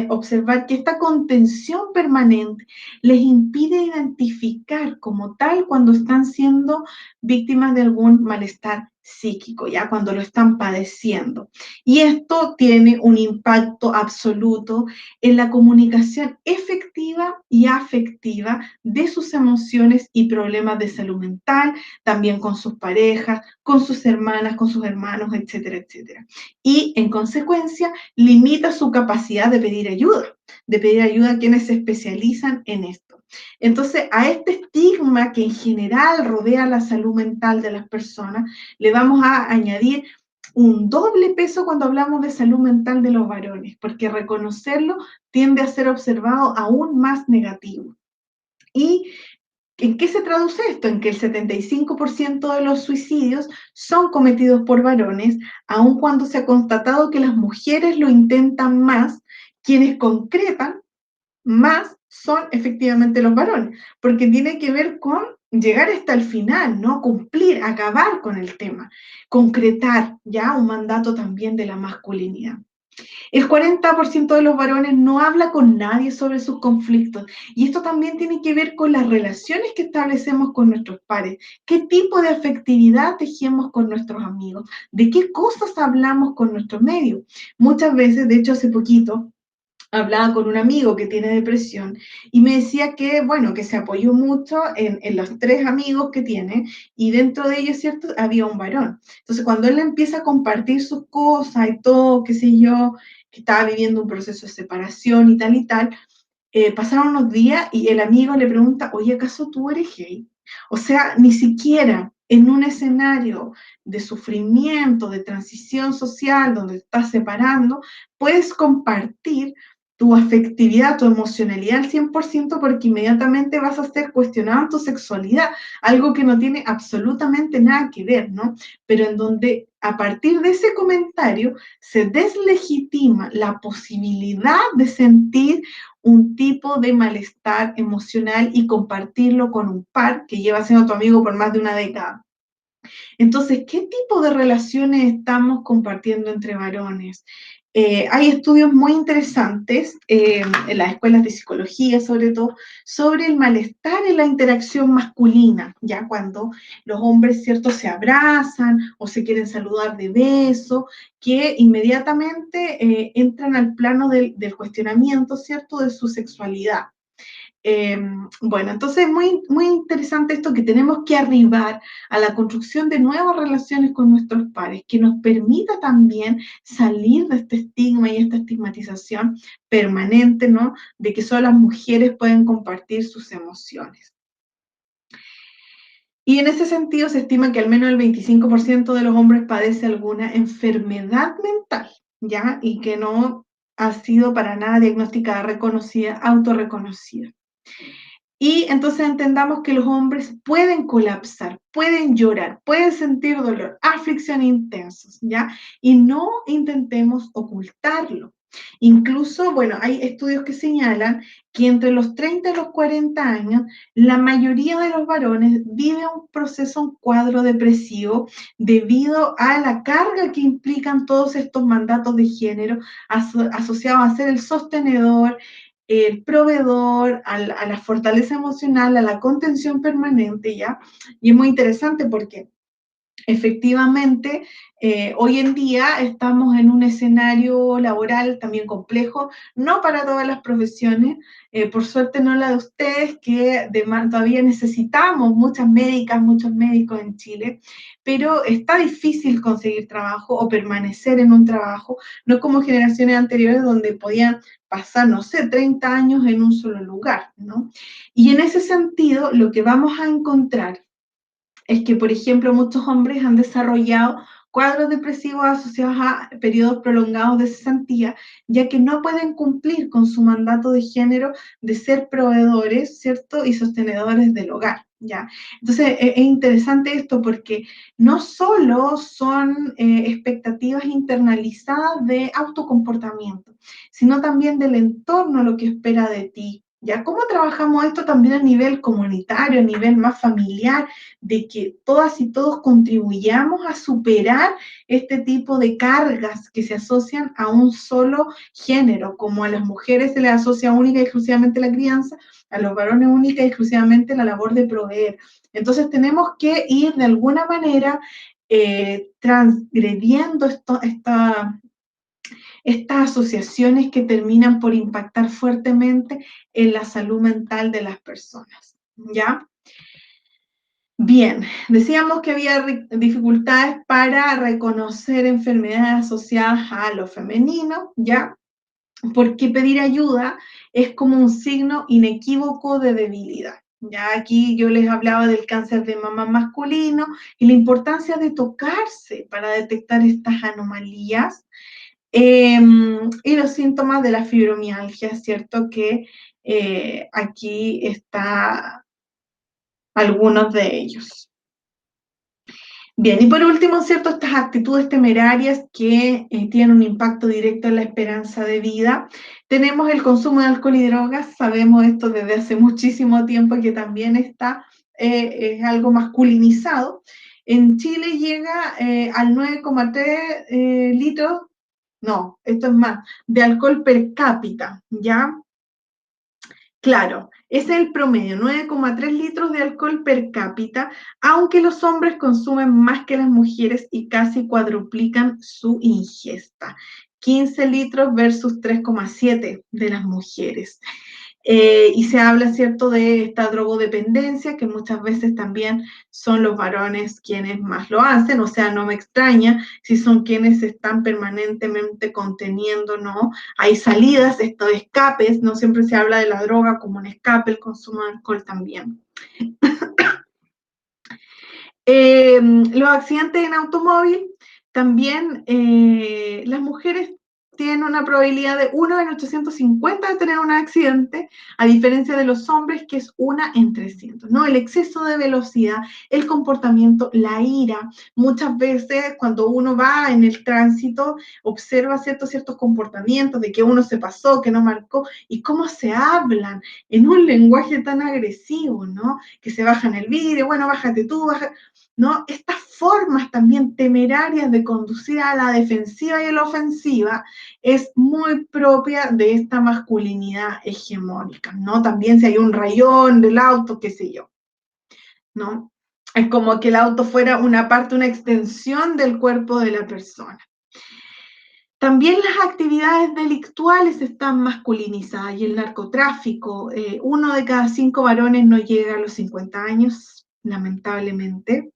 observar que esta contención permanente les impide identificar como tal cuando están siendo víctimas de algún malestar psíquico, ya cuando lo están padeciendo. Y esto tiene un impacto absoluto en la comunicación efectiva y afectiva de sus emociones y problemas de salud mental, también con sus parejas, con sus hermanas, con sus hermanos, etcétera, etcétera. Y en consecuencia limita su capacidad de pedir ayuda a quienes se especializan en esto. Entonces, a este estigma que en general rodea la salud mental de las personas, le vamos a añadir un doble peso cuando hablamos de salud mental de los varones, porque reconocerlo tiende a ser observado aún más negativo. Y ¿en qué se traduce esto? En que el 75% de los suicidios son cometidos por varones, aun cuando se ha constatado que las mujeres lo intentan más, quienes concretan más son efectivamente los varones, porque tiene que ver con llegar hasta el final, ¿no? Cumplir, acabar con el tema, concretar ya un mandato también de la masculinidad. El 40% de los varones no habla con nadie sobre sus conflictos y esto también tiene que ver con las relaciones que establecemos con nuestros pares, qué tipo de afectividad tejemos con nuestros amigos, de qué cosas hablamos con nuestro medio. Muchas veces, de hecho hace poquito, hablaba con un amigo que tiene depresión y me decía que, bueno, que se apoyó mucho en los tres amigos que tiene y dentro de ellos, ¿cierto?, había un varón. Entonces, cuando él empieza a compartir sus cosas y todo, qué sé yo, que estaba viviendo un proceso de separación y tal, pasaron unos días y el amigo le pregunta, oye, ¿acaso tú eres gay? O sea, ni siquiera en un escenario de sufrimiento, de transición social, donde te estás separando, puedes compartir tu afectividad, tu emocionalidad al 100% porque inmediatamente vas a ser cuestionado en tu sexualidad, algo que no tiene absolutamente nada que ver, ¿no? Pero en donde a partir de ese comentario se deslegitima la posibilidad de sentir un tipo de malestar emocional y compartirlo con un par que lleva siendo tu amigo por más de una década. Entonces, ¿qué tipo de relaciones estamos compartiendo entre varones? Hay estudios muy interesantes en las escuelas de psicología, sobre todo, sobre el malestar en la interacción masculina, ya cuando los hombres, ¿cierto?, se abrazan o se quieren saludar de beso, que inmediatamente entran al plano del cuestionamiento, ¿cierto?, de su sexualidad. Bueno, entonces es muy, muy interesante esto que tenemos que arribar a la construcción de nuevas relaciones con nuestros pares, que nos permita también salir de este estigma y esta estigmatización permanente, ¿no? De que solo las mujeres pueden compartir sus emociones. Y en ese sentido se estima que al menos el 25% de los hombres padece alguna enfermedad mental, ¿ya? Y que no ha sido para nada diagnosticada, reconocida, autorreconocida. Y entonces entendamos que los hombres pueden colapsar, pueden llorar, pueden sentir dolor, aflicción intensos, ¿ya? Y no intentemos ocultarlo. Incluso, bueno, hay estudios que señalan que entre los 30 y los 40 años, la mayoría de los varones vive un proceso, un cuadro depresivo, debido a la carga que implican todos estos mandatos de género asociados a ser el sostenedor, el proveedor, a la fortaleza emocional, a la contención permanente, ¿ya? Y es muy interesante porque Efectivamente, hoy en día estamos en un escenario laboral también complejo, no para todas las profesiones, por suerte no la de ustedes, que todavía necesitamos muchas médicas, muchos médicos en Chile, pero está difícil conseguir trabajo o permanecer en un trabajo, no como generaciones anteriores donde podían pasar, no sé, 30 años en un solo lugar, ¿no? Y en ese sentido, lo que vamos a encontrar es que, por ejemplo, muchos hombres han desarrollado cuadros depresivos asociados a periodos prolongados de cesantía, ya que no pueden cumplir con su mandato de género de ser proveedores, ¿cierto? Y sostenedores del hogar, ¿ya? Entonces, es interesante esto porque no solo son expectativas internalizadas de autocomportamiento, sino también del entorno, lo que espera de ti, ¿ya? ¿Cómo trabajamos esto también a nivel comunitario, a nivel más familiar? De que todas y todos contribuyamos a superar este tipo de cargas que se asocian a un solo género, como a las mujeres se les asocia única y exclusivamente la crianza, a los varones única y exclusivamente la labor de proveer. Entonces tenemos que ir de alguna manera transgrediendo estas asociaciones que terminan por impactar fuertemente en la salud mental de las personas, ¿ya? Bien, decíamos que había dificultades para reconocer enfermedades asociadas a lo femenino, ¿ya? Porque pedir ayuda es como un signo inequívoco de debilidad. Ya aquí yo les hablaba del cáncer de mama masculino y la importancia de tocarse para detectar estas anomalías y los síntomas de la fibromialgia, ¿cierto? Que aquí está algunos de ellos. Bien, y por último, ¿cierto? Estas actitudes temerarias que tienen un impacto directo en la esperanza de vida. Tenemos el consumo de alcohol y drogas, sabemos esto desde hace muchísimo tiempo que también está, es algo masculinizado. En Chile llega al 9,3 litros, no, esto es más, de alcohol per cápita, ¿ya? Claro, ese es el promedio, 9,3 litros de alcohol per cápita, aunque los hombres consumen más que las mujeres y casi cuadruplican su ingesta. 15 litros versus 3,7 de las mujeres. Y se habla, ¿cierto?, de esta drogodependencia, que muchas veces también son los varones quienes más lo hacen, o sea, no me extraña si son quienes están permanentemente conteniendo, ¿no? Hay salidas, estos escapes, no siempre se habla de la droga como un escape, el consumo de alcohol también. Los accidentes en automóvil, también las mujeres tienen una probabilidad de 1 en 850 de tener un accidente, a diferencia de los hombres, que es 1 en 300, ¿no? El exceso de velocidad, el comportamiento, la ira. Muchas veces cuando uno va en el tránsito, observa ciertos comportamientos de que uno se pasó, que no marcó, y cómo se hablan en un lenguaje tan agresivo, ¿no? Que se bajan el vidrio, bueno, bájate tú, bájate. ¿No? Estas formas también temerarias de conducir a la defensiva y a la ofensiva es muy propia de esta masculinidad hegemónica, ¿no? También si hay un rayón del auto, qué sé yo, ¿no? Es como que el auto fuera una parte, una extensión del cuerpo de la persona. También las actividades delictuales están masculinizadas y el narcotráfico, 1 de cada 5 varones no llega a los 50 años, lamentablemente.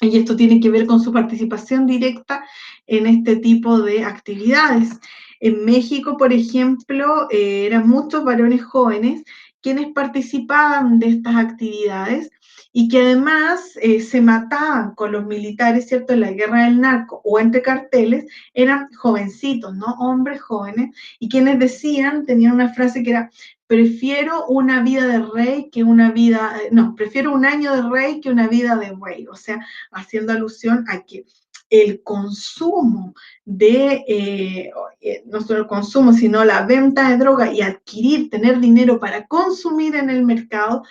Y esto tiene que ver con su participación directa en este tipo de actividades. En México, por ejemplo, eran muchos varones jóvenes quienes participaban de estas actividades y que además se mataban con los militares, ¿cierto?, en la guerra del narco o entre carteles, eran jovencitos, ¿no? Hombres jóvenes, y quienes decían, tenían una frase que era: prefiero una vida de rey que una vida, no, prefiero un año de rey que una vida de rey, o sea, haciendo alusión a que el consumo no solo el consumo, sino la venta de droga y adquirir, tener dinero para consumir en el mercado,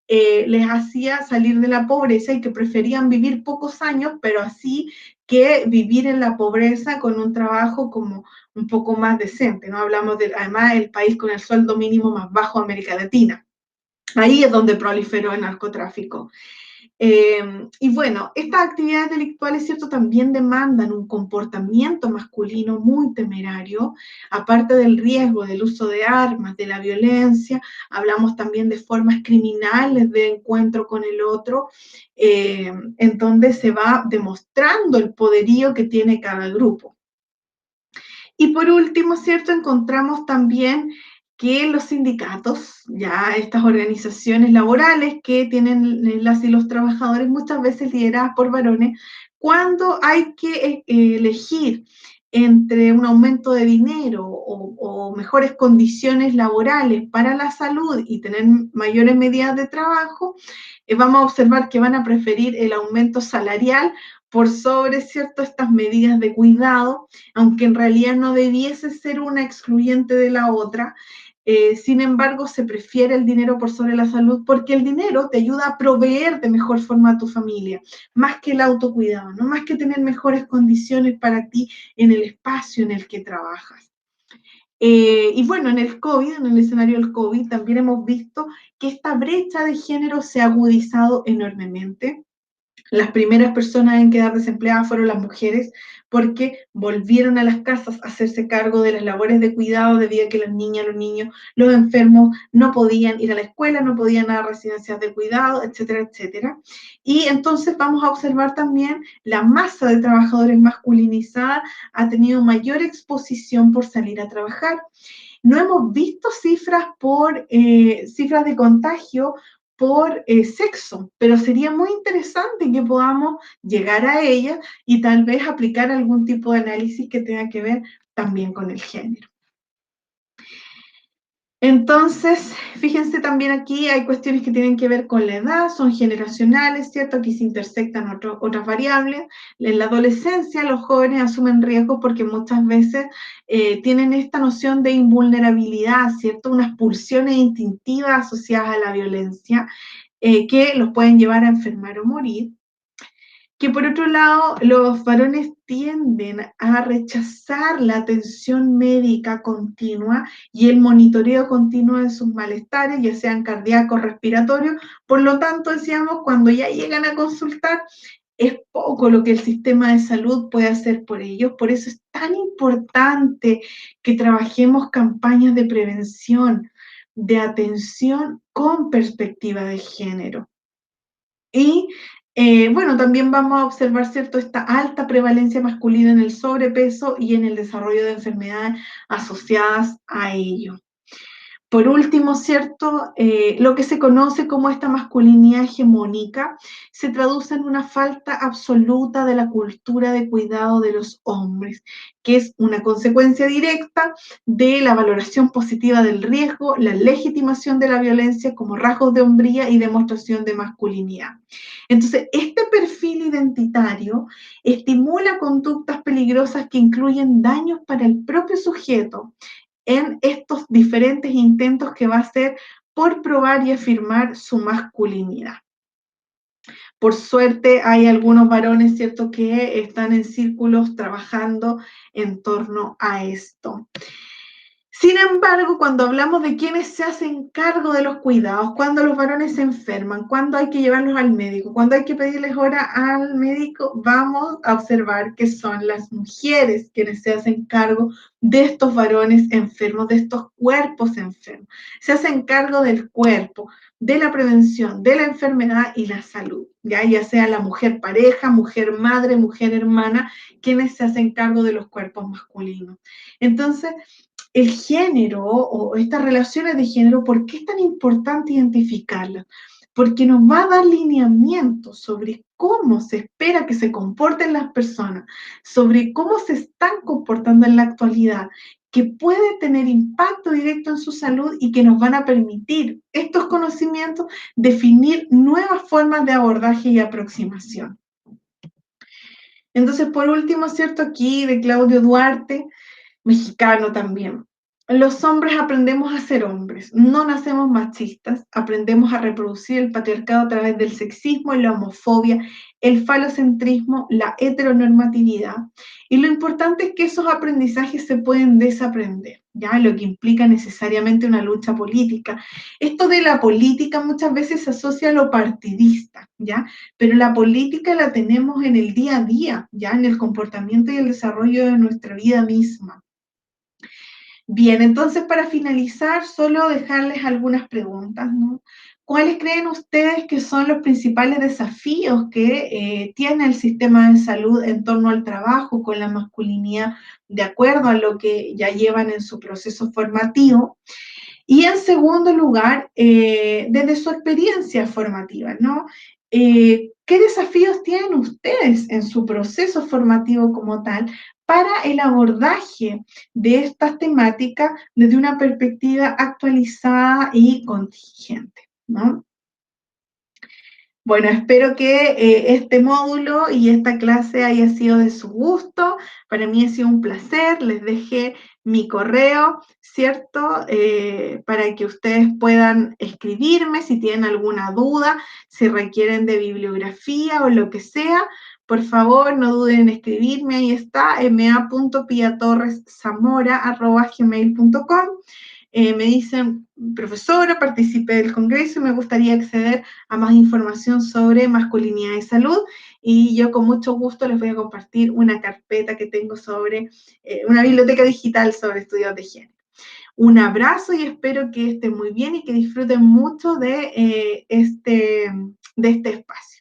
les hacía salir de la pobreza y que preferían vivir pocos años, pero así que vivir en la pobreza con un trabajo como un poco más decente, ¿no? Hablamos de, además, el país con el sueldo mínimo más bajo de América Latina. Ahí es donde proliferó el narcotráfico. Y bueno, estas actividades delictuales, ¿cierto? También demandan un comportamiento masculino muy temerario, aparte del riesgo del uso de armas, de la violencia, hablamos también de formas criminales de encuentro con el otro, en donde se va demostrando el poderío que tiene cada grupo. Y por último, ¿cierto? Encontramos también que los sindicatos, ya estas organizaciones laborales que tienen las y los trabajadores, muchas veces lideradas por varones, cuando hay que elegir entre un aumento de dinero o mejores condiciones laborales para la salud y tener mayores medidas de trabajo, vamos a observar que van a preferir el aumento salarial por sobre, ¿cierto?, estas medidas de cuidado, aunque en realidad no debiese ser una excluyente de la otra. Sin embargo, se prefiere el dinero por sobre la salud porque el dinero te ayuda a proveer de mejor forma a tu familia, más que el autocuidado, no más que tener mejores condiciones para ti en el espacio en el que trabajas. Y bueno, en el COVID, en el escenario del COVID, también hemos visto que esta brecha de género se ha agudizado enormemente. Las primeras personas en quedar desempleadas fueron las mujeres porque volvieron a las casas a hacerse cargo de las labores de cuidado debido a que las niñas, los niños, los enfermos no podían ir a la escuela, no podían ir a residencias de cuidado, etcétera, etcétera. Y entonces vamos a observar también la masa de trabajadores masculinizada ha tenido mayor exposición por salir a trabajar. No hemos visto cifras de contagio por sexo, pero sería muy interesante que podamos llegar a ellas y tal vez aplicar algún tipo de análisis que tenga que ver también con el género. Entonces, fíjense también aquí, hay cuestiones que tienen que ver con la edad, son generacionales, ¿cierto? Aquí se intersectan otras variables. En la adolescencia, los jóvenes asumen riesgos porque muchas veces tienen esta noción de invulnerabilidad, ¿cierto? Unas pulsiones instintivas asociadas a la violencia que los pueden llevar a enfermar o morir. Que por otro lado, los varones tienden a rechazar la atención médica continua y el monitoreo continuo de sus malestares, ya sean cardíacos, respiratorios. Por lo tanto, decíamos, cuando ya llegan a consultar, es poco lo que el sistema de salud puede hacer por ellos. Por eso es tan importante que trabajemos campañas de prevención, de atención con perspectiva de género. Y bueno, también vamos a observar, ¿cierto?, esta alta prevalencia masculina en el sobrepeso y en el desarrollo de enfermedades asociadas a ello. Por último, ¿cierto? Lo que se conoce como esta masculinidad hegemónica se traduce en una falta absoluta de la cultura de cuidado de los hombres, que es una consecuencia directa de la valoración positiva del riesgo, la legitimación de la violencia como rasgos de hombría y demostración de masculinidad. Entonces, este perfil identitario estimula conductas peligrosas que incluyen daños para el propio sujeto en estos diferentes intentos que va a hacer por probar y afirmar su masculinidad. Por suerte hay algunos varones, ¿cierto?, que están en círculos trabajando en torno a esto. Sin embargo, cuando hablamos de quienes se hacen cargo de los cuidados, cuando los varones se enferman, cuando hay que llevarlos al médico, cuando hay que pedirles hora al médico, vamos a observar que son las mujeres quienes se hacen cargo de estos varones enfermos, de estos cuerpos enfermos. Se hacen cargo del cuerpo, de la prevención, de la enfermedad y la salud, ya sea la mujer pareja, mujer madre, mujer hermana, quienes se hacen cargo de los cuerpos masculinos. Entonces, el género o estas relaciones de género, ¿por qué es tan importante identificarlas? Porque nos va a dar lineamientos sobre cómo se espera que se comporten las personas, sobre cómo se están comportando en la actualidad, que puede tener impacto directo en su salud y que nos van a permitir estos conocimientos definir nuevas formas de abordaje y aproximación. Entonces, por último, ¿cierto? Aquí de Claudio Duarte, mexicano también. Los hombres aprendemos a ser hombres, no nacemos machistas, aprendemos a reproducir el patriarcado a través del sexismo, la homofobia, el falocentrismo, la heteronormatividad. Y lo importante es que esos aprendizajes se pueden desaprender, ¿ya? Lo que implica necesariamente una lucha política. Esto de la política muchas veces se asocia a lo partidista, ¿ya? Pero la política la tenemos en el día a día, ¿ya? En el comportamiento y el desarrollo de nuestra vida misma. Bien, entonces para finalizar, solo dejarles algunas preguntas, ¿no? ¿Cuáles creen ustedes que son los principales desafíos que tiene el sistema de salud en torno al trabajo con la masculinidad, de acuerdo a lo que ya llevan en su proceso formativo? Y en segundo lugar, desde su experiencia formativa, ¿no? ¿Qué desafíos tienen ustedes en su proceso formativo como tal para el abordaje de estas temáticas desde una perspectiva actualizada y contingente, ¿no? Bueno, espero que este módulo y esta clase haya sido de su gusto. Para mí ha sido un placer. Les dejé mi correo, ¿cierto? Para que ustedes puedan escribirme si tienen alguna duda, si requieren de bibliografía o lo que sea. Por favor, no duden en escribirme. Ahí está, ma.piatorreszamora@gmail.com. Me dicen, profesora, participé del congreso y me gustaría acceder a más información sobre masculinidad y salud, y yo con mucho gusto les voy a compartir una carpeta que tengo sobre una biblioteca digital sobre estudios de género. Un abrazo y espero que estén muy bien y que disfruten mucho de este espacio.